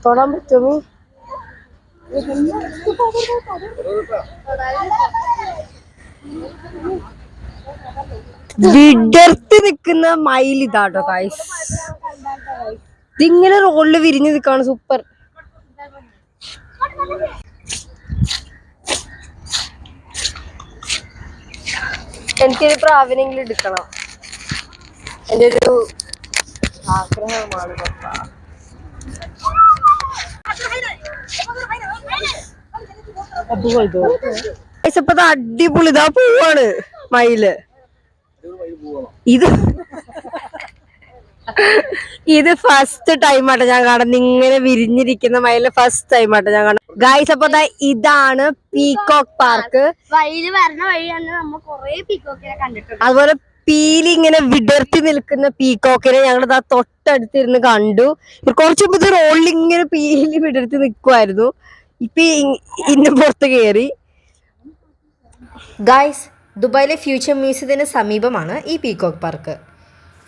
തൊടാൻ പറ്റുമോ? വിടർത്തി നിക്കുന്ന മയിൽ ഇതാട്ടോ ഗൈസ്. ഇതിങ്ങനെ റോഡില് വിരിഞ്ഞു നിക്കാണ്. സൂപ്പർ. എനിക്കൊരു പ്രാവിനെങ്കിലും എടുക്കണം. എൻ്റെ ഒരു ആഗ്രഹമാണ്. അടിപൊളി ഇതാ പോവാണ് മയില്. ഇത് ഫസ്റ്റ് ടൈമാട്ടോ ഞാൻ കാണുന്നത്. ഇങ്ങനെ വിരിഞ്ഞിരിക്കുന്ന മയില് ഫസ്റ്റ് ടൈമാട്ടോ ഞാൻ കാണുന്നത് ഗൈസ്. അപ്പൊ ഇതാണ് പീകോക്ക് പാർക്ക്. അതുപോലെ പീലി ഇങ്ങനെ വിടർത്തി നിൽക്കുന്ന പീകോക്കിനെ ഞങ്ങളിതാ തൊട്ടടുത്തിരുന്ന് കണ്ടു. കുറച്ചു മുമ്പ് റോഡിൽ ഇങ്ങനെ പീലി വിടർത്തി നിൽക്കുമായിരുന്നു. ഇപ്പൊ ഇന്ന് പുറത്ത് കയറി. ഗൈസ്, ദുബായിലെ ഫ്യൂച്ചർ മ്യൂസിയത്തിന് സമീപമാണ് ഈ പീകോക്ക് പാർക്ക്.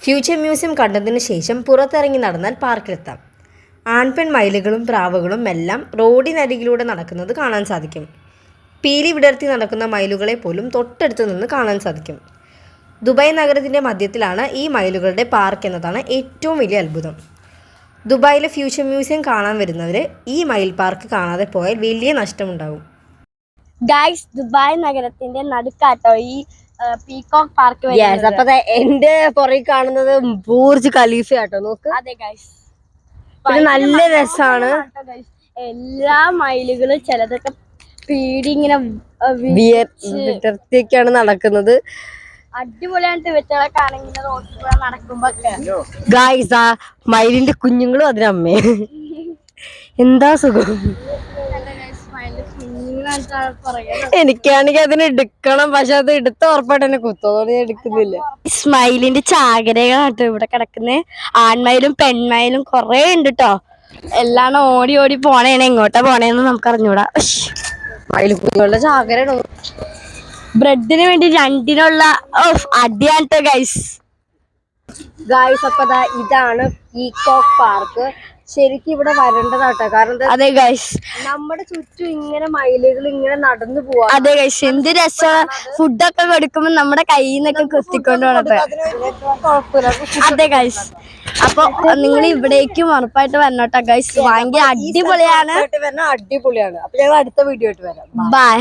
ഫ്യൂച്ചർ മ്യൂസിയം കണ്ടതിന് ശേഷം പുറത്തിറങ്ങി നടന്നാൽ പാർക്കിലെത്താം. ആൺപെൺ മയിലുകളും പ്രാവുകളും എല്ലാം റോഡിനരികിലൂടെ നടക്കുന്നത് കാണാൻ സാധിക്കും. പീലി വിടർത്തി നടക്കുന്ന മയിലുകളെ പോലും തൊട്ടടുത്ത് നിന്ന് കാണാൻ സാധിക്കും. ദുബായ് നഗരത്തിൻ്റെ മധ്യത്തിലാണ് ഈ മയിലുകളുടെ പാർക്ക് എന്നതാണ് ഏറ്റവും വലിയ അത്ഭുതം. ദുബായിലെ ഫ്യൂച്ചർ മ്യൂസിയം കാണാൻ വരുന്നവർ ഈ മയിൽ പാർക്ക് കാണാതെ പോയാൽ വലിയ നഷ്ടമുണ്ടാകും. ഗൈസ്, ദുബായ് നഗരത്തിന്റെ നടുക്കാട്ടോ ഈ പീകോക്ക് പാർക്ക്. അപ്പൊ എന്റെ പുറകെ കാണുന്നത് ബുർജ് ഖലീഫ ആട്ടോ. നോക്ക്. അതെ ഗൈസ്, നല്ല രസാണ്. എല്ലാ മയിലുകളും ചിലതൊക്കെ പീടിങ്ങനെ വിടർത്തിയൊക്കെയാണ് നടക്കുന്നത്. അടിപൊളിയായിട്ട് ഇവറ്റകളൊക്കെ ആണെങ്കിൽ റോഡിലൂടെ നടക്കുമ്പോ ഗൈസ്, ആ മയിലിന്റെ കുഞ്ഞുങ്ങളും അതിനമ്മേ. എന്താ സുഖം. എനിക്കാണെങ്കിൽ അതിന് എടുക്കണം, പക്ഷെ അത് എടുത്ത ഉറപ്പായിട്ട് എന്നെ കുത്തോടെ എടുക്കുന്നില്ല. സ്മൈലിന്റെ ചാകരകളാട്ടോ ഇവിടെ കിടക്കുന്നേ. ആൺമയിലും പെൺമയിലും കൊറേ ഉണ്ട് കേട്ടോ. എല്ലാം ഓടി ഓടി പോണേണ്. എങ്ങോട്ടാ പോണേന്ന് നമുക്ക് അറിഞ്ഞൂടാ. മയിൽ കുഞ്ഞുങ്ങളുടെ ചാകരയാണോ. ബ്രെഡിന് വേണ്ടി രണ്ടിനുള്ള അടിയാട്ടോ ഗൈസ്. അപ്പൊ ഇതാണ് പീകോക്ക് പാർക്ക്. ശരിക്കും ഇവിടെ വരേണ്ടതാട്ടോ. കാരണം അതെ ഗൈസ്, നമ്മുടെ ചുറ്റും ഇങ്ങനെ മയിലുകൾ ഇങ്ങനെ നടന്നു പോവാ. അതെ ഗൈസ്, എന്ത് രസമാണ്. ഫുഡൊക്കെ കൊടുക്കുമ്പോ നമ്മുടെ കയ്യിൽ നിന്നൊക്കെ കുത്തിക്കൊണ്ട് പോണത്. അതെ ഗൈസ്, അപ്പൊ നിങ്ങൾ ഇവിടേക്കും ഉറപ്പായിട്ട് വരണോട്ടോ ഗൈസ്. ഭയങ്കര അടിപൊളിയാണ്. അപ്പൊ ഞങ്ങൾ അടുത്ത വീഡിയോ ആയിട്ട് വരാം. ബൈ.